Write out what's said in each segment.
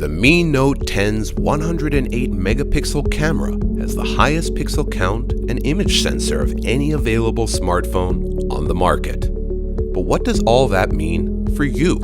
The Mi Note 10's 108 megapixel camera has the highest pixel count and image sensor of any available smartphone on the market. But what does all that mean for you?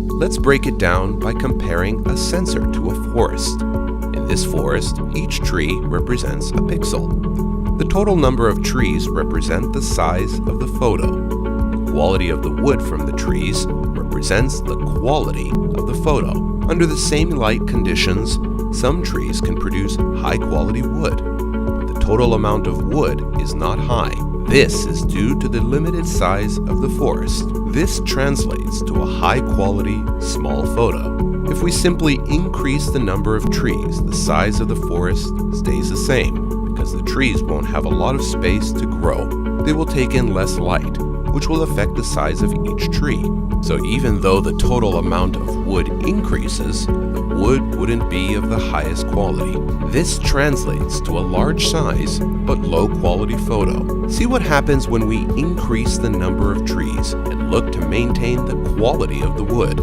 Let's break it down by comparing a sensor to a forest. In this forest, each tree represents a pixel. The total number of trees represent the size of the photo. The quality of the wood from the trees represents the quality of the photo. Under the same light conditions, some trees can produce high-quality wood, but the total amount of wood is not high. This is due to the limited size of the forest. This translates to a high-quality, small photo. If we simply increase the number of trees, the size of the forest stays the same, because the trees won't have a lot of space to grow. They will take in less light, which will affect the size of each tree. So even though the total amount of wood increases, the wood wouldn't be of the highest quality. This translates to a large size but low quality photo. See what happens when we increase the number of trees and look to maintain the quality of the wood.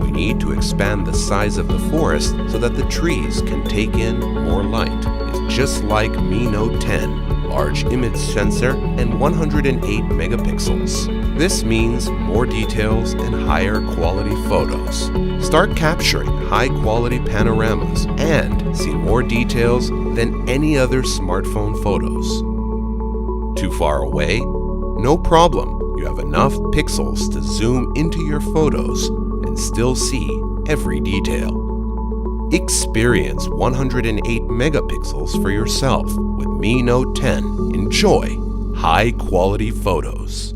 We need to expand the size of the forest so that the trees can take in more light. It's just like Mi Note 10, large image sensor and 108 megapixels. This means more details and higher quality photos. Start capturing high quality panoramas and see more details than any other smartphone photos. Too far away? No problem. You have enough pixels to zoom into your photos and still see every detail. Experience 108 megapixels for yourself with Mi Note 10. Enjoy high quality photos.